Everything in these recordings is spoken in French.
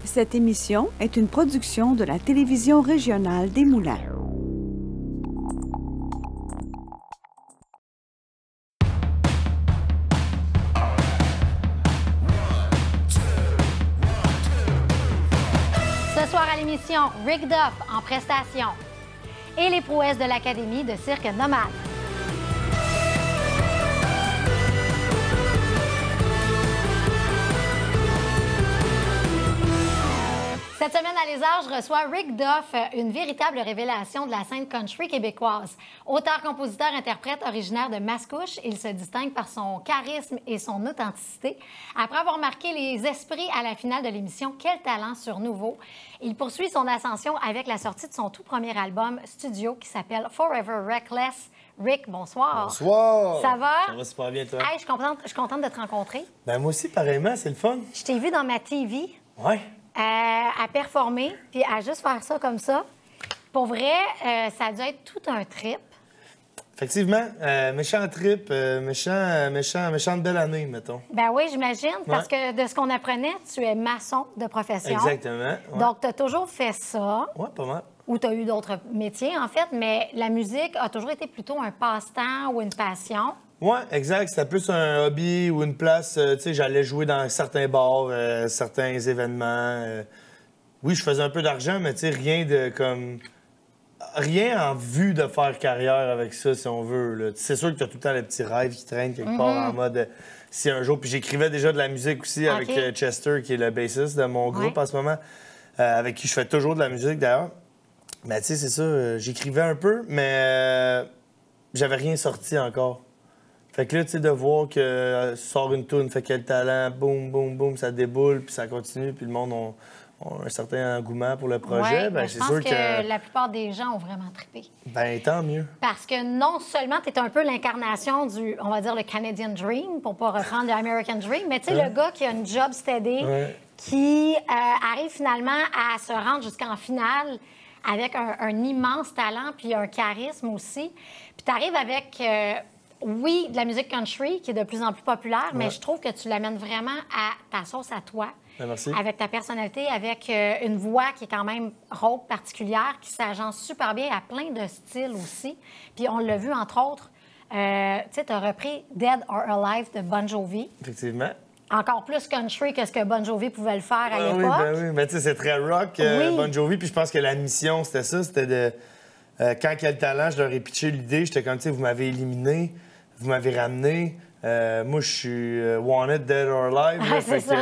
Cette émission est une production de la télévision régionale des Moulins. Ce soir à l'émission, Rick Duff en prestation et les prouesses de l'Académie de cirque nomade. Cette semaine à Les Arts, je reçois Rick Duff, une véritable révélation de la scène country québécoise. Auteur, compositeur, interprète originaire de Mascouche, il se distingue par son charisme et son authenticité. Après avoir marqué les esprits à la finale de l'émission Quel talent sur Nouveau, il poursuit son ascension avec la sortie de son tout premier album studio qui s'appelle Forever Reckless. Rick, bonsoir. Bonsoir. Ça va? Ça va super bien, toi? Hey, je suis contente de te rencontrer. Ben moi aussi, pareillement, c'est le fun. Je t'ai vu dans ma TV. Ouais. À performer, puis à juste faire ça comme ça. Pour vrai, ça a dû être tout un trip. Effectivement, méchant trip, méchante belle année, mettons. Ben oui, j'imagine, parce que de ce qu'on apprenait, tu es maçon de profession. Exactement. Ouais. Donc, tu as toujours fait ça. Ouais, pas mal. Ou tu as eu d'autres métiers, en fait, mais la musique a toujours été plutôt un passe-temps ou une passion. Ouais, exact. C'était plus un hobby ou une place. Tu sais, j'allais jouer dans certains bars, certains événements. Oui, je faisais un peu d'argent, mais tu sais, rien de comme. Rien en vue de faire carrière avec ça, si on veut. Là. C'est sûr que tu as tout le temps les petits rêves qui traînent quelque part en mode si un jour. Puis j'écrivais déjà de la musique aussi avec Chester, qui est le bassiste de mon groupe en ce moment, avec qui je fais toujours de la musique d'ailleurs. Mais tu sais, c'est ça, j'écrivais un peu, mais j'avais rien sorti encore. Fait que là, tu sais, de voir que sort une toune, fait quel talent, boum, boum, boum, ça déboule, puis ça continue, puis le monde a un certain engouement pour le projet, ben c'est sûr que... Je pense que la plupart des gens ont vraiment trippé. Ben tant mieux. Parce que non seulement tu es un peu l'incarnation du, on va dire, le Canadian Dream, pour pas reprendre le American Dream, mais tu sais, le gars qui a une job steady, qui arrive finalement à se rendre jusqu'en finale avec un immense talent, puis un charisme aussi. Puis tu arrives avec... oui, de la musique country qui est de plus en plus populaire, mais je trouve que tu l'amènes vraiment à ta sauce à toi. Ben, merci. Avec ta personnalité, avec une voix qui est quand même rauque, particulière, qui s'agence super bien à plein de styles aussi. Puis on l'a vu, entre autres, tu sais, tu as repris Dead or Alive de Bon Jovi. Effectivement. Encore plus country que ce que Bon Jovi pouvait le faire à l'époque. Oui, ben oui. Mais tu sais, c'est très rock, Bon Jovi. Puis je pense que la mission, c'était ça, c'était de... quand Quel talent, je leur ai pitché l'idée, j'étais comme, tu sais, vous m'avez éliminé, vous m'avez ramené. Moi, je suis Wanted, Dead or Alive. C'est ça.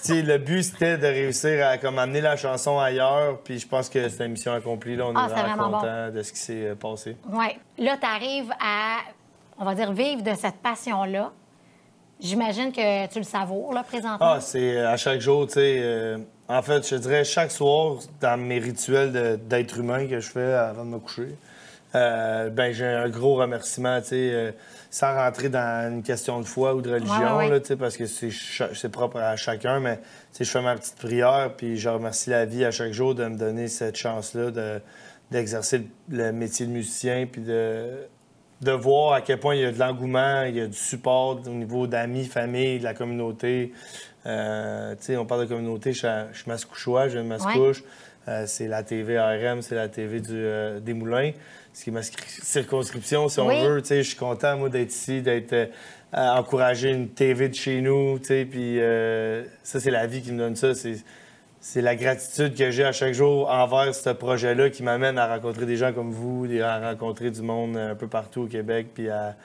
Puis, le but, c'était de réussir à comme, amener la chanson ailleurs. Puis je pense que c'est une mission accomplie. Là, on est vraiment contents de ce qui s'est passé. Oui. Là, tu arrives à, on va dire, vivre de cette passion-là. J'imagine que tu le savoures, là, présentement. Ah, c'est à chaque jour, tu sais. En fait, je dirais chaque soir, dans mes rituels d'être humain que je fais avant de me coucher, ben j'ai un gros remerciement, tu sais, sans rentrer dans une question de foi ou de religion, là, tu sais, parce que c'est propre à chacun, mais tu sais, je fais ma petite prière, puis je remercie la vie à chaque jour de me donner cette chance-là d'exercer le métier de musicien, puis de voir à quel point il y a de l'engouement, il y a du support au niveau d'amis, famille, de la communauté. Tu sais, on parle de communauté, je suis mascouchois, je viens de Mascouche. C'est la TV ARM, c'est la TV des Moulins. Ce qui est ma circonscription, si on veut. Tu sais, je suis content, moi, d'être ici, d'être encouragé une TV de chez nous. Tu sais, puis ça, c'est la vie qui me donne ça. C'est la gratitude que j'ai à chaque jour envers ce projet-là qui m'amène à rencontrer des gens comme vous, à rencontrer du monde un peu partout au Québec, puis à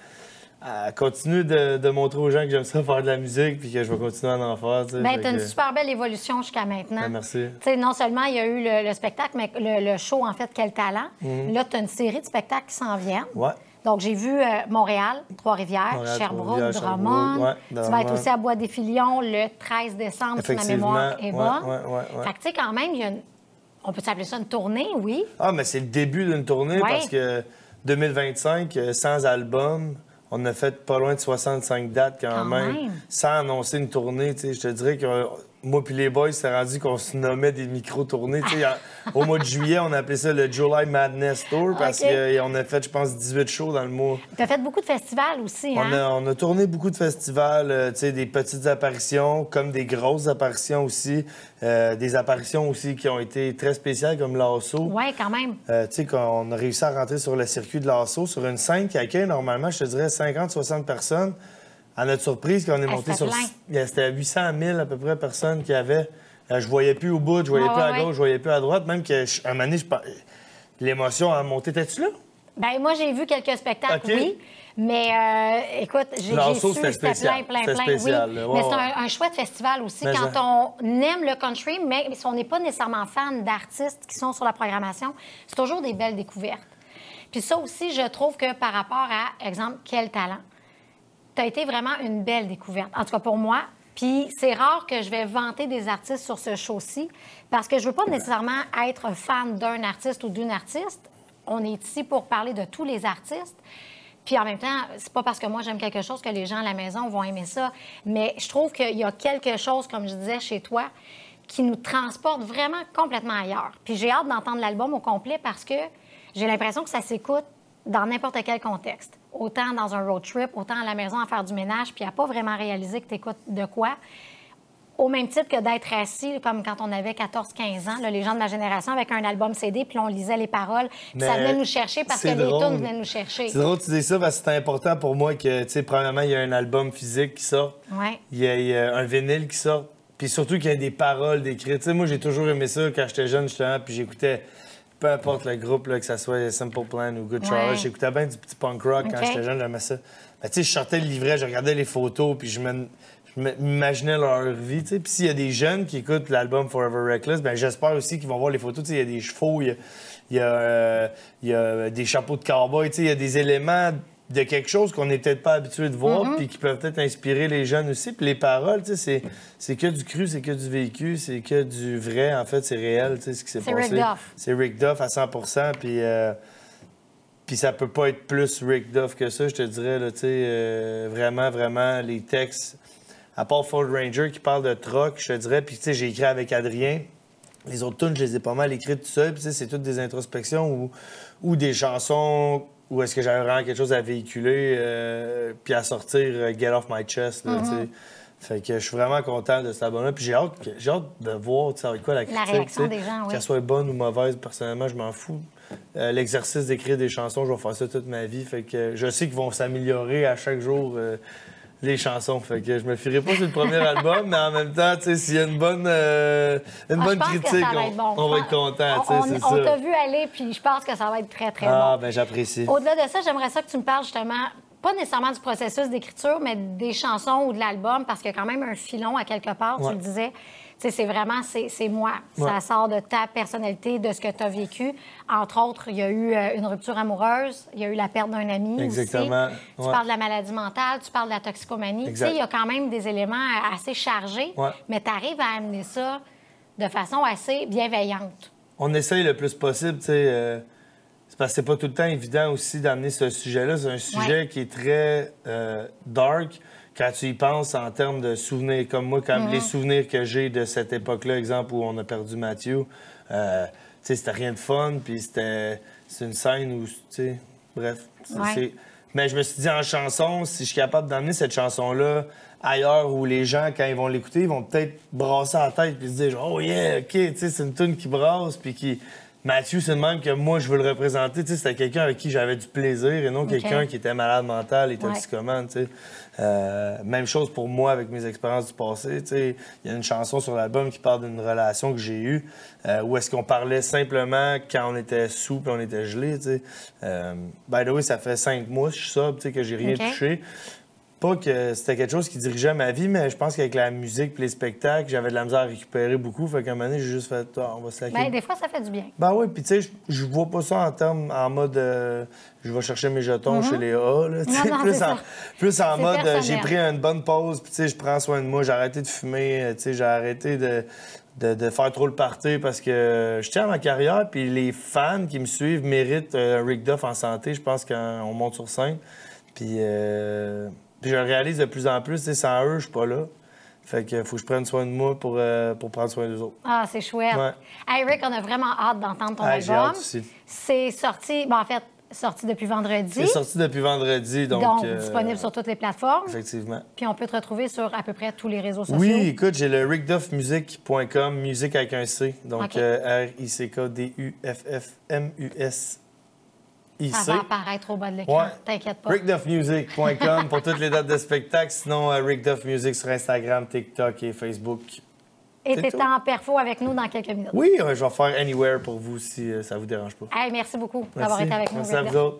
continuer de montrer aux gens que j'aime ça faire de la musique, puis que je vais continuer à en faire. Bien, tu as une super belle évolution jusqu'à maintenant. Ben, merci. Tu sais, non seulement il y a eu le spectacle, mais le show, en fait, Quel talent. Là, tu as une série de spectacles qui s'en viennent. Ouais. Donc, j'ai vu Montréal, Trois-Rivières, Sherbrooke, Drummond. Tu vas être aussi à Bois-des-Filions le 13 décembre, si ma mémoire est bonne. Fait que, tu sais, quand même, on peut s'appeler ça une tournée, oui. Ah, mais c'est le début d'une tournée parce que 2025, sans album, on a fait pas loin de 65 dates quand même, sans annoncer une tournée. Tu sais, je te dirais que moi puis les boys, c'est rendu qu'on se nommait des micro-tournées. Au mois de juillet, on appelait ça le July Madness Tour parce qu'on a fait, je pense, 18 shows dans le mois. Tu as fait beaucoup de festivals aussi, hein? On a tourné beaucoup de festivals, des petites apparitions, comme des grosses apparitions aussi. Des apparitions aussi qui ont été très spéciales, comme l'Asso. Oui, quand même. On a réussi à rentrer sur le circuit de l'Asso, sur une scène qui accueille normalement, je te dirais, 50-60 personnes. À notre surprise, quand on est monté sur... C'était 800 000 à peu près personnes qu'il y avait. Je voyais plus au bout, je voyais plus à gauche, je voyais plus à droite. Même qu'à un moment donné, l'émotion a monté. T'es-tu là? Bien, moi, j'ai vu quelques spectacles, oui. Mais écoute, j'ai su que c'était plein. Spécial, oui. là. Mais c'est un chouette festival aussi. Mais quand on aime le country, mais si on n'est pas nécessairement fan d'artistes qui sont sur la programmation, c'est toujours des belles découvertes. Puis ça aussi, je trouve que par rapport à, exemple, Quel talent, tu as été vraiment une belle découverte, en tout cas pour moi. Puis c'est rare que je vais vanter des artistes sur ce show-ci parce que je veux pas nécessairement être fan d'un artiste ou d'une artiste. On est ici pour parler de tous les artistes. Puis en même temps, c'est pas parce que moi j'aime quelque chose que les gens à la maison vont aimer ça. Mais je trouve qu'il y a quelque chose, comme je disais, chez toi, qui nous transporte vraiment complètement ailleurs. Puis j'ai hâte d'entendre l'album au complet parce que j'ai l'impression que ça s'écoute dans n'importe quel contexte. Autant dans un road trip, autant à la maison à faire du ménage, puis à pas vraiment réaliser que tu écoutes de quoi. Au même titre que d'être assis, comme quand on avait 14-15 ans, là, les gens de ma génération, avec un album CD, puis on lisait les paroles, puis ça venait nous chercher parce que les tunes venaient nous chercher. C'est drôle que tu dis ça parce que c'est important pour moi que, tu sais, premièrement, il y a un album physique qui sort. Ouais. Il y a un vinyle qui sort. Puis surtout qu'il y a des paroles décrites. Tu sais, moi, j'ai toujours aimé ça quand j'étais jeune, justement, puis j'écoutais... Peu importe le groupe, là, que ce soit Simple Plan ou Good Charlotte, j'écoutais bien du petit punk rock quand j'étais jeune, j'aimais ça. Ben, tu sais, je sortais le livret, je regardais les photos, puis je m'imaginais leur vie, tu sais. Puis s'il y a des jeunes qui écoutent l'album Forever Reckless, ben j'espère aussi qu'ils vont voir les photos. Tu sais, il y a des chevaux, il y a des chapeaux de cowboy, tu sais, il y a des éléments de quelque chose qu'on n'est peut-être pas habitué de voir, puis qui peuvent peut-être inspirer les jeunes aussi. Puis les paroles, tu sais, c'est que du cru, c'est que du vécu, c'est que du vrai. En fait, c'est réel, tu sais, ce qui s'est passé. C'est Rick Duff. C'est Rick Duff à 100 puis ça peut pas être plus Rick Duff que ça, je te dirais, là, tu sais, vraiment, les textes, à part Ford Ranger qui parle de truck, je te dirais, puis tu sais, j'ai écrit avec Adrien. Les autres tunes, je les ai pas mal écrites tout seul, puis tu sais, c'est toutes des introspections ou des chansons où est-ce que j'avais vraiment quelque chose à véhiculer puis à sortir Get Off My Chest, là, tu sais. Fait que je suis vraiment content de cet album-là. Puis j'ai hâte de voir, tu sais, avec quoi la critique. La réaction des gens, oui. Qu'elle soit bonne ou mauvaise, personnellement, je m'en fous. L'exercice d'écrire des chansons, je vais faire ça toute ma vie. Fait que je sais qu'ils vont s'améliorer à chaque jour, les chansons. Fait que je me fierai pas sur le premier album, mais en même temps, tu sais, s'il y a une bonne critique, on va être content, tu sais, c'est ça. On t'a vu aller, puis je pense que ça va être très, très bon. Ah, ben j'apprécie. Au-delà de ça, j'aimerais ça que tu me parles justement, pas nécessairement du processus d'écriture, mais des chansons ou de l'album, parce qu'il y a quand même un filon à quelque part, tu le disais. Tu sais, c'est vraiment, c'est moi. Ça sort de ta personnalité, de ce que tu as vécu. Entre autres, il y a eu une rupture amoureuse, il y a eu la perte d'un ami. Exactement. Aussi. Tu parles de la maladie mentale, tu parles de la toxicomanie. Tu sais, il y a quand même des éléments assez chargés, mais tu arrives à amener ça de façon assez bienveillante. On essaye le plus possible, tu sais. C'est parce que c'est pas tout le temps évident aussi d'amener ce sujet-là. C'est un sujet qui est très dark quand tu y penses en termes de souvenirs. Comme moi, comme les souvenirs que j'ai de cette époque-là, exemple où on a perdu Mathieu, tu sais, c'était rien de fun, puis c'est une scène où, tu sais, bref. Mais je me suis dit en chanson, si je suis capable d'amener cette chanson-là ailleurs où les gens, quand ils vont l'écouter, ils vont peut-être brasser la tête puis se dire « Oh yeah, OK, tu sais, c'est une tune qui brasse, puis qui... » Mathieu, c'est le même que moi, je veux le représenter. Tu sais, c'était quelqu'un avec qui j'avais du plaisir et non quelqu'un qui était malade mental et toxicomane. Tu sais. Même chose pour moi avec mes expériences du passé. Tu sais. Il y a une chanson sur l'album qui parle d'une relation que j'ai eue où est-ce qu'on parlait simplement quand on était sous et on était gelé. Tu sais. By the way, ça fait 5 mois que je suis sobre, tu sais, que j'ai rien touché. Pas que c'était quelque chose qui dirigeait ma vie, mais je pense qu'avec la musique et les spectacles, j'avais de la misère à récupérer beaucoup. Fait qu'à un moment donné, j'ai juste fait on va se laquer. Bien, des fois, ça fait du bien. Ben oui, puis tu sais, je vois pas ça en mode je vais chercher mes jetons chez les A. Là, plus en mode j'ai pris une bonne pause, puis tu sais, je prends soin de moi, j'ai arrêté de fumer, tu sais, j'ai arrêté de faire trop le party parce que je tiens à ma carrière, puis les fans qui me suivent méritent un Rick Duff en santé, je pense, quand on monte sur scène. Puis je le réalise de plus en plus, sans eux, je suis pas là. Fait que faut que je prenne soin de moi pour prendre soin des autres. Ah, c'est chouette. Ouais. Hey, Rick, on a vraiment hâte d'entendre ton J'ai album. hâte aussi. C'est sorti, en fait, sorti depuis vendredi. C'est sorti depuis vendredi, donc disponible sur toutes les plateformes. Effectivement. Puis on peut te retrouver sur à peu près tous les réseaux sociaux. Oui, écoute, j'ai le rickduffmusic.com, musique avec un C, donc OK. RICKDUFFMUSIC. Ça va apparaître au bas de l'écran, Ouais. t'inquiète pas. rickduffmusic.com pour toutes les dates de spectacle. Sinon, Rick Duff Music sur Instagram, TikTok et Facebook. Et c'est t'es tout. en perfo avec nous dans quelques minutes. Oui, je vais faire Anywhere pour vous si ça vous dérange pas. Hey, merci beaucoup d'avoir été avec nous. Merci à Rick vous Duff. autres.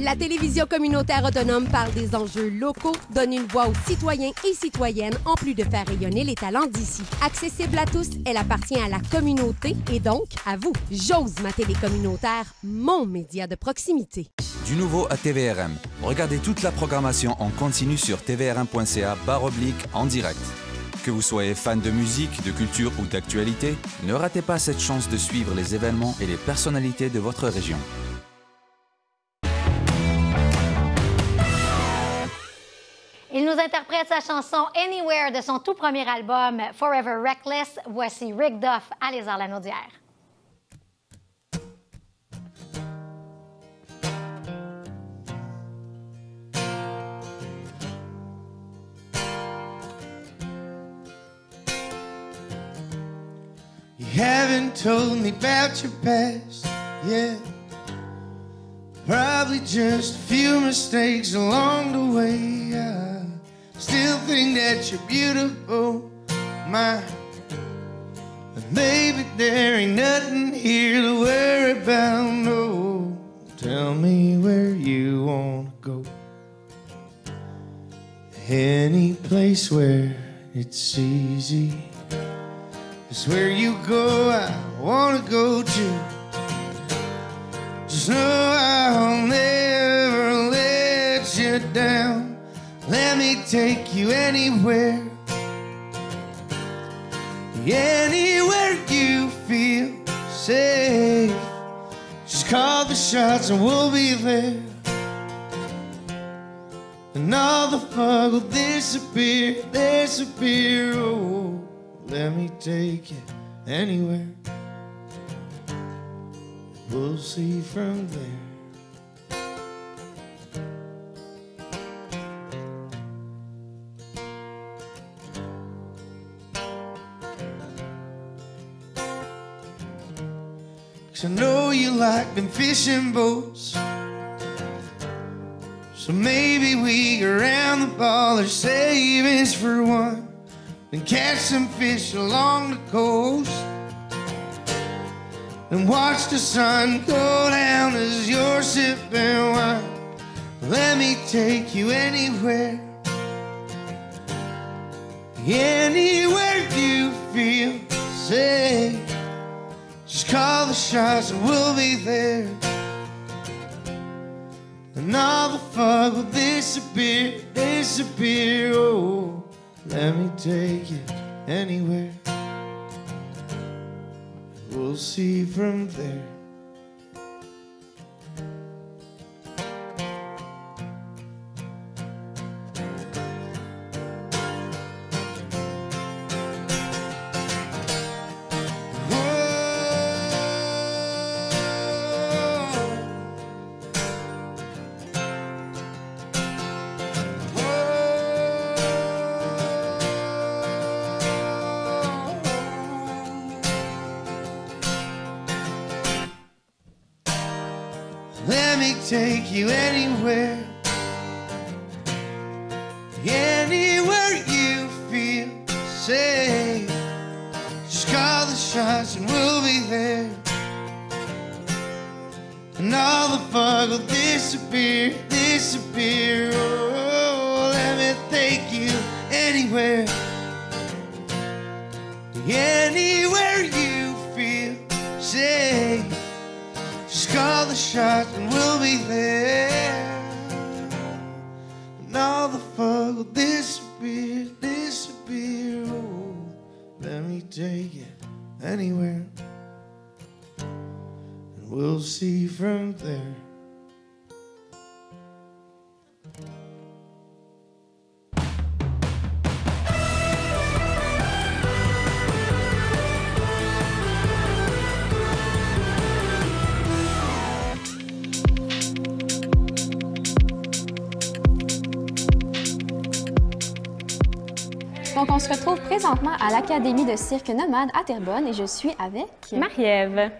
La télévision communautaire autonome parle des enjeux locaux, donne une voix aux citoyens et citoyennes, en plus de faire rayonner les talents d'ici. Accessible à tous, elle appartient à la communauté et donc à vous. J'ose ma télé communautaire, mon média de proximité. Du nouveau à TVRM. Regardez toute la programmation en continu sur tvrm.ca/en direct. Que vous soyez fan de musique, de culture ou d'actualité, ne ratez pas cette chance de suivre les événements et les personnalités de votre région. Il nous interprète sa chanson Anywhere de son tout premier album Forever Reckless. Voici Rick Duff à Les Arts-la-Naudière. You haven't told me about your past, yeah. Probably just a few mistakes along the way. I still think that you're beautiful, my. But maybe there ain't nothing here to worry about, no. Tell me where you wanna go. Any place where it's easy is where you go, I wanna go to. Just know I'll never let you down. Let me take you anywhere. Anywhere you feel safe. Just call the shots and we'll be there. And all the fog will disappear, disappear. Oh, let me take you anywhere. We'll see from there. Cause I know you like them fishing boats. So maybe we go around the ball or savings for one. Then catch some fish along the coast. And watch the sun go down as you're sipping wine. Let me take you anywhere. Anywhere you feel safe. Just call the shots and we'll be there. And all the fog will disappear, disappear. Oh, let me take you anywhere. We'll see from there. Let me take you anywhere. Anywhere you feel safe. Just call the shots and we'll be there. And all the fog will disappear, disappear. Oh, let me take you anywhere. Anywhere you feel safe. Just call the shots and we'll be there. And all the fog will disappear, disappear. Oh, let me take you anywhere. we'll see from there. Donc, on se retrouve présentement à l'Académie de cirque Nomade à Terrebonne et je suis avec... Marie-Ève.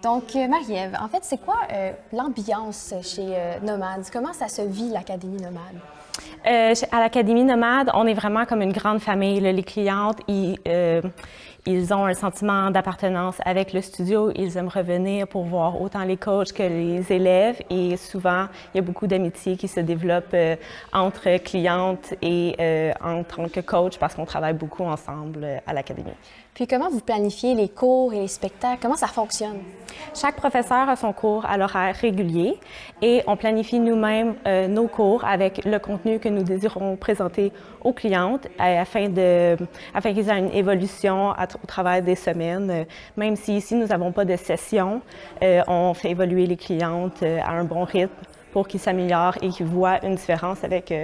Donc, Marie-Ève, en fait, c'est quoi l'ambiance chez Nomade? Comment ça se vit, l'Académie Nomade? À l'Académie Nomade, on est vraiment comme une grande famille. Là. Les clientes, ils ont un sentiment d'appartenance avec le studio. Ils aiment revenir pour voir autant les coachs que les élèves. Et souvent, il y a beaucoup d'amitié qui se développe entre clientes et en tant que coach parce qu'on travaille beaucoup ensemble à l'Académie. Puis comment vous planifiez les cours et les spectacles? Comment ça fonctionne? Chaque professeur a son cours à l'horaire régulier et on planifie nous-mêmes nos cours avec le contenu que nous désirons présenter aux clientes afin qu'ils aient une évolution au travers des semaines. Même si ici, nous n'avons pas de session, on fait évoluer les clientes à un bon rythme pour qu'ils s'améliorent et qu'ils voient une différence avec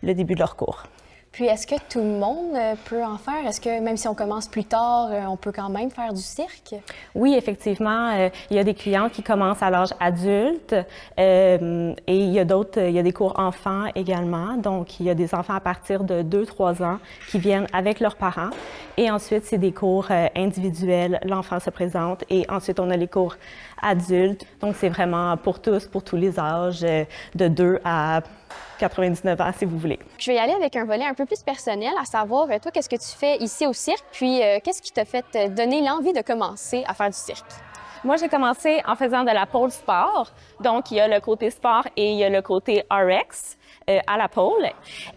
le début de leur cours. Puis, est-ce que tout le monde peut en faire? Est-ce que même si on commence plus tard, on peut quand même faire du cirque? Oui, effectivement. Il y a des clients qui commencent à l'âge adulte et il y a des cours enfants également. Donc, il y a des enfants à partir de 2-3 ans qui viennent avec leurs parents. Et ensuite, c'est des cours individuels. L'enfant se présente et ensuite, on a les cours adultes. Donc, c'est vraiment pour tous, pour tous les âges, de 2 à 99 ans, si vous voulez. Je vais y aller avec un volet un peu plus personnel, à savoir, toi, qu'est-ce que tu fais ici au cirque, puis qu'est-ce qui t'a fait te donner l'envie de commencer à faire du cirque? Moi, j'ai commencé en faisant de la pole sport. Donc, il y a le côté sport et il y a le côté RX à la pole.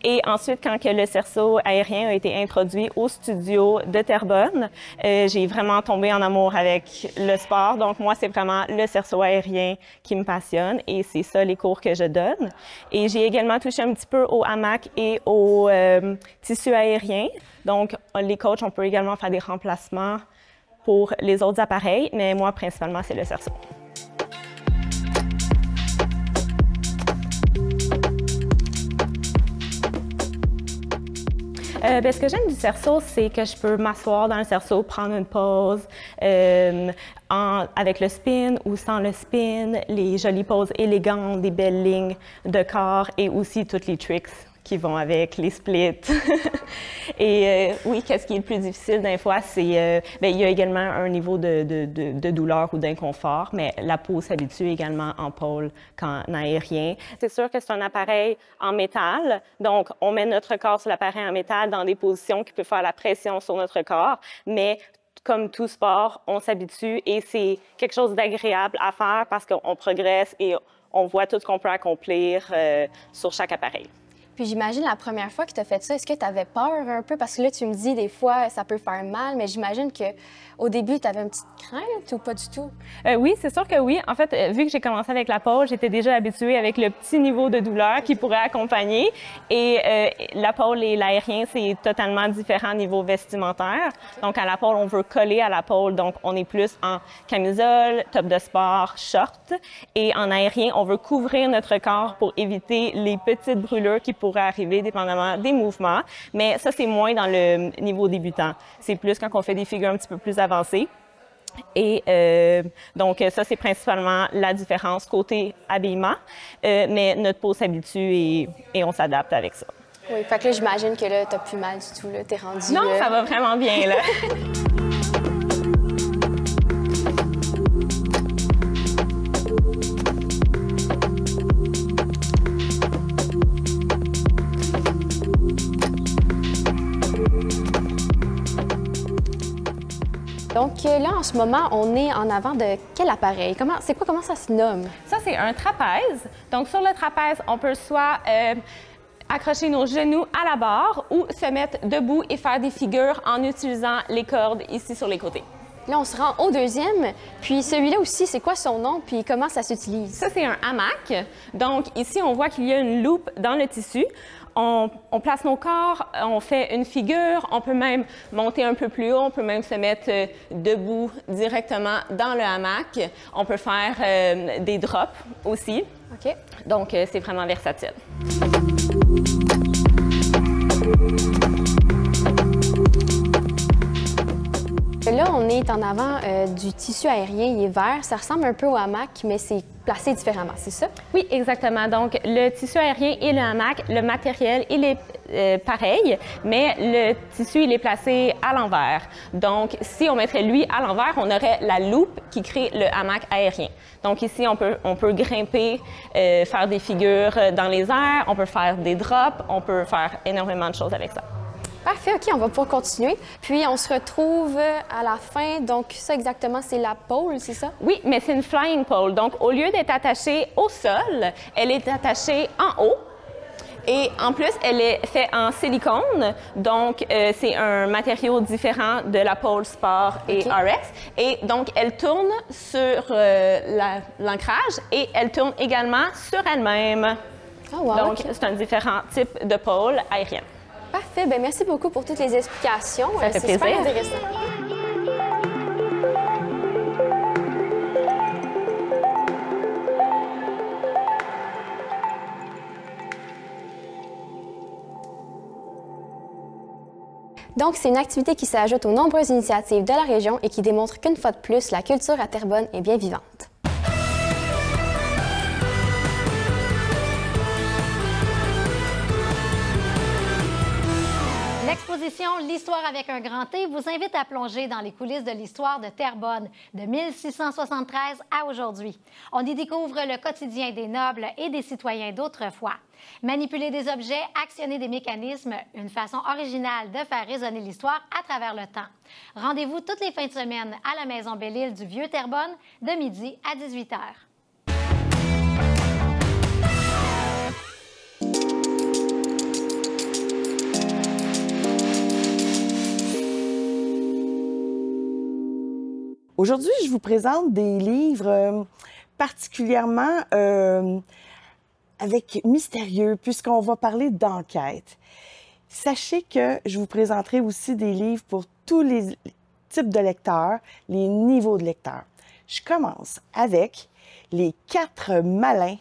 Et ensuite, quand que le cerceau aérien a été introduit au studio de Terrebonne, j'ai vraiment tombé en amour avec le sport. Donc, moi, c'est vraiment le cerceau aérien qui me passionne et c'est ça les cours que je donne. Et j'ai également touché un petit peu au hamac et au tissu aérien. Donc, les coachs, on peut également faire des remplacements pour les autres appareils, mais moi, principalement, c'est le cerceau. Ce que j'aime du cerceau, c'est que je peux m'asseoir dans le cerceau, prendre une pause avec le spin ou sans le spin, les jolies poses élégantes, des belles lignes de corps et aussi tous les tricks qui vont avec, les splits. Et oui, qu'est-ce qui est le plus difficile des fois, c'est il y a également un niveau de douleur ou d'inconfort, mais la peau s'habitue également en pole qu'en aérien. C'est sûr que c'est un appareil en métal, donc on met notre corps sur l'appareil en métal dans des positions qui peuvent faire la pression sur notre corps, mais comme tout sport, on s'habitue et c'est quelque chose d'agréable à faire parce qu'on progresse et on voit tout ce qu'on peut accomplir sur chaque appareil. Puis j'imagine la première fois que tu as fait ça, est-ce que tu avais peur un peu? Parce que là, tu me dis des fois, ça peut faire mal, mais j'imagine qu'au début, tu avais une petite crainte ou pas du tout? Oui, c'est sûr que oui. En fait, vu que j'ai commencé avec la pole, j'étais déjà habituée avec le petit niveau de douleur qui pourrait accompagner. Et la pole et l'aérien, c'est totalement différent au niveau vestimentaire. Donc, à la pole, on veut coller à la pole. Donc, on est plus en camisole, top de sport, short. Et en aérien, on veut couvrir notre corps pour éviter les petites brûlures qui pourraient arriver dépendamment des mouvements. Mais ça, c'est moins dans le niveau débutant. C'est plus quand on fait des figures un petit peu plus avancées. Et donc, ça, c'est principalement la différence côté habillement. Mais notre peau s'habitue et on s'adapte avec ça. Oui, fait que là, j'imagine que là, t'as plus mal du tout, là. T'es rendu... Non, ça va vraiment bien, là. Donc là, en ce moment, on est en avant de quel appareil? Comment ça se nomme? Ça, c'est un trapèze. Donc, sur le trapèze, on peut soit accrocher nos genoux à la barre ou se mettre debout et faire des figures en utilisant les cordes ici sur les côtés. Là, on se rend au deuxième. Puis celui-là aussi, c'est quoi son nom? Puis comment ça s'utilise? Ça, c'est un hamac. Donc, ici, on voit qu'il y a une loupe dans le tissu. On place nos corps, on fait une figure, on peut même monter un peu plus haut, on peut même se mettre debout directement dans le hamac. On peut faire des drops aussi. OK. Donc, c'est vraiment versatile. Là, on est en avant du tissu aérien, il est vert. Ça ressemble un peu au hamac, mais c'est placé différemment, c'est ça? Oui, exactement. Donc, le tissu aérien et le hamac, le matériel, il est pareil, mais le tissu, il est placé à l'envers. Donc, si on mettrait lui à l'envers, on aurait la loupe qui crée le hamac aérien. Donc, ici, on peut grimper, faire des figures dans les airs, on peut faire des drops, on peut faire énormément de choses avec ça. Parfait, OK, on va pouvoir continuer. Puis, on se retrouve à la fin. Donc, ça exactement, c'est la pole, c'est ça? Oui, mais c'est une flying pole. Donc, au lieu d'être attachée au sol, elle est attachée en haut. Et en plus, elle est faite en silicone. Donc, c'est un matériau différent de la pole Sport et RX. Et donc, elle tourne sur l'ancrage et elle tourne également sur elle-même. Oh, wow, donc, c'est un différent type de pole aérienne. Parfait. Bien, merci beaucoup pour toutes les explications. Ça fait plaisir. C'est super intéressant. Donc, c'est une activité qui s'ajoute aux nombreuses initiatives de la région et qui démontre qu'une fois de plus, la culture à Terrebonne est bien vivante. L'exposition L'Histoire avec un grand T vous invite à plonger dans les coulisses de l'histoire de Terrebonne de 1673 à aujourd'hui. On y découvre le quotidien des nobles et des citoyens d'autrefois. Manipuler des objets, actionner des mécanismes, une façon originale de faire résonner l'histoire à travers le temps. Rendez-vous toutes les fins de semaine à la Maison Belle-Île du Vieux-Terrebonne de midi à 18 h. Aujourd'hui, je vous présente des livres particulièrement avec mystérieux, puisqu'on va parler d'enquête. Sachez que je vous présenterai aussi des livres pour tous les types de lecteurs, les niveaux de lecteurs. Je commence avec Les 4 malins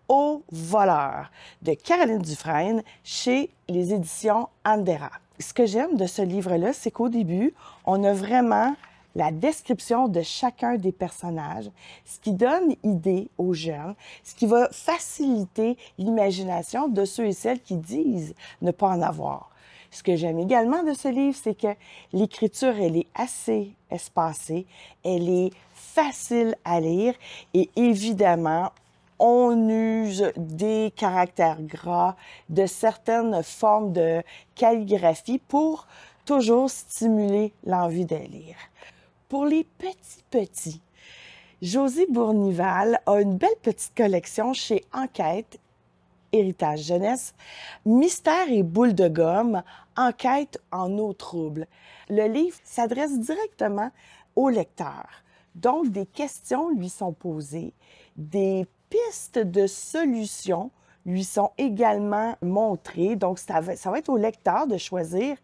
aux voleurs de Caroline Dufresne chez les éditions Andera. Ce que j'aime de ce livre-là, c'est qu'au début, on a vraiment la description de chacun des personnages, ce qui donne idée aux jeunes, ce qui va faciliter l'imagination de ceux et celles qui disent ne pas en avoir. Ce que j'aime également de ce livre, c'est que l'écriture, elle est assez espacée, elle est facile à lire et évidemment, on use des caractères gras, de certaines formes de calligraphie pour toujours stimuler l'envie de lire. Pour les petits, Josie Bournival a une belle petite collection chez Enquête, Héritage Jeunesse, Mystère et boules de gomme, Enquête en eau trouble. Le livre s'adresse directement au lecteur. Donc, des questions lui sont posées, des pistes de solutions lui sont également montrées. Donc, ça va être au lecteur de choisir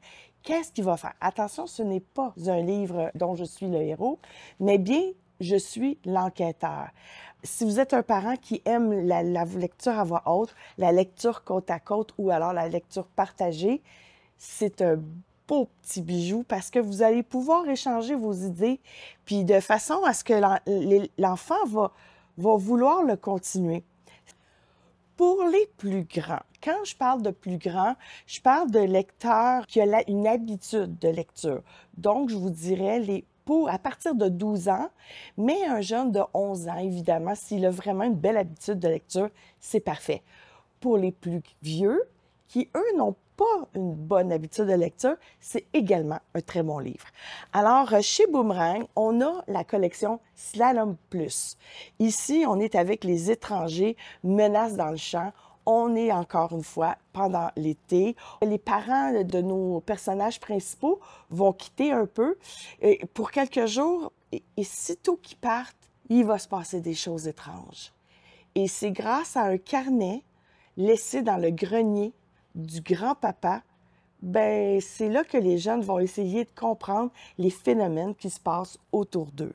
qu'est-ce qu'il va faire. Attention, ce n'est pas un livre dont je suis le héros, mais bien, je suis l'enquêteur. Si vous êtes un parent qui aime la lecture à voix haute, la lecture côte à côte ou alors la lecture partagée, c'est un beau petit bijou parce que vous allez pouvoir échanger vos idées, puis de façon à ce que l'enfant va vouloir le continuer. Pour les plus grands, quand je parle de plus grands, je parle de lecteurs qui ont une habitude de lecture. Donc, je vous dirais à partir de 12 ans, mais un jeune de 11 ans, évidemment, s'il a vraiment une belle habitude de lecture, c'est parfait. Pour les plus vieux, qui, eux, n'ont pas une bonne habitude de lecture, c'est également un très bon livre. Alors, chez Boomerang, on a la collection Slalom Plus. Ici, on est avec les étrangers, menaces dans le champ. On est encore une fois pendant l'été. Les parents de nos personnages principaux vont quitter un peu pour quelques jours et sitôt qu'ils partent, il va se passer des choses étranges. Et c'est grâce à un carnet laissé dans le grenier du grand-papa, ben c'est là que les jeunes vont essayer de comprendre les phénomènes qui se passent autour d'eux.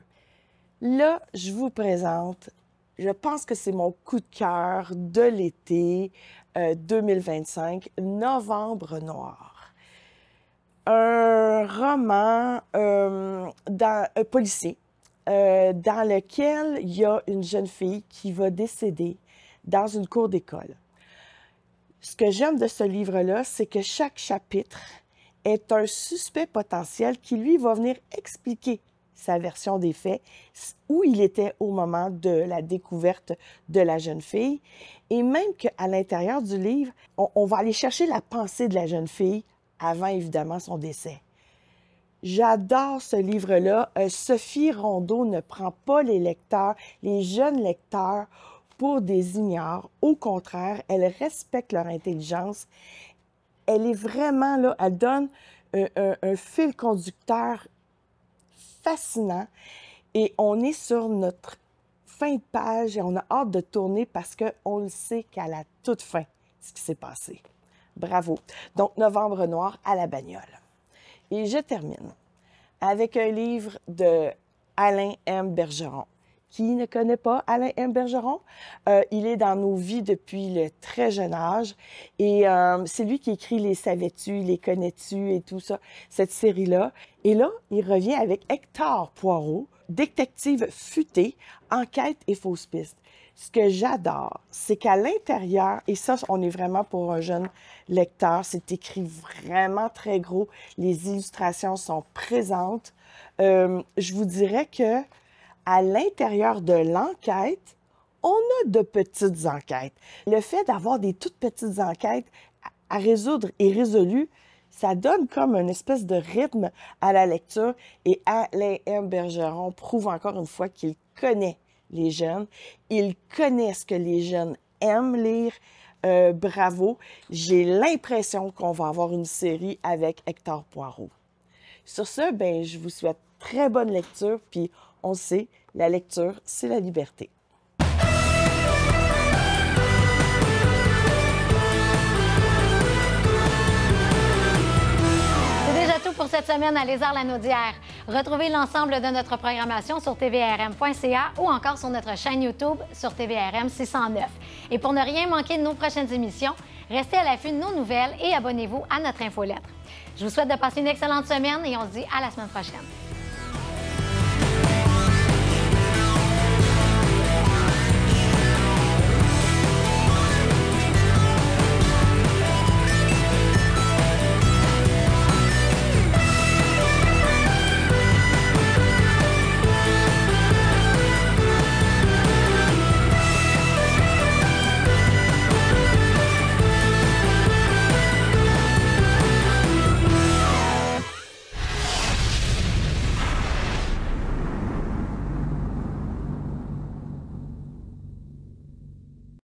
Là, je vous présente, je pense que c'est mon coup de cœur de l'été 2025, Novembre noir. Un roman policier dans lequel il y a une jeune fille qui va décéder dans une cour d'école. Ce que j'aime de ce livre-là, c'est que chaque chapitre est un suspect potentiel qui, lui, va venir expliquer sa version des faits, où il était au moment de la découverte de la jeune fille. Et même qu'à l'intérieur du livre, on va aller chercher la pensée de la jeune fille avant, évidemment, son décès. J'adore ce livre-là. Sophie Rondeau ne prend pas les lecteurs, les jeunes lecteurs, pour des ignares. Au contraire, elle respecte leur intelligence. Elle est vraiment là, elle donne un fil conducteur fascinant et on est sur notre fin de page et on a hâte de tourner parce qu'on le sait qu'à la toute fin, ce qui s'est passé. Bravo. Donc, Novembre noir à la bagnole. Et je termine avec un livre de Alain M. Bergeron. Qui ne connaît pas Alain M. Bergeron? Il est dans nos vies depuis le très jeune âge. Et c'est lui qui écrit Les savais-tu, Les connais-tu et tout ça, cette série-là. Et là, il revient avec Hector Poirot, détective futé, enquête et fausse piste. Ce que j'adore, c'est qu'à l'intérieur, et ça, on est vraiment pour un jeune lecteur, c'est écrit vraiment très gros, les illustrations sont présentes. Je vous dirais que à l'intérieur de l'enquête, on a de petites enquêtes. Le fait d'avoir des toutes petites enquêtes à résoudre et résolues, ça donne comme une espèce de rythme à la lecture. Et Alain M. Bergeron prouve encore une fois qu'il connaît les jeunes. Il connaît ce que les jeunes aiment lire. Bravo. J'ai l'impression qu'on va avoir une série avec Hector Poirot. Sur ce, ben, je vous souhaite très bonne lecture, puis on le sait, la lecture, c'est la liberté. C'est déjà tout pour cette semaine à Lézard-la-Naudière. Retrouvez l'ensemble de notre programmation sur tvrm.ca ou encore sur notre chaîne YouTube sur TVRM 609. Et pour ne rien manquer de nos prochaines émissions, restez à l'affût de nos nouvelles et abonnez-vous à notre infolettre. Je vous souhaite de passer une excellente semaine et on se dit à la semaine prochaine.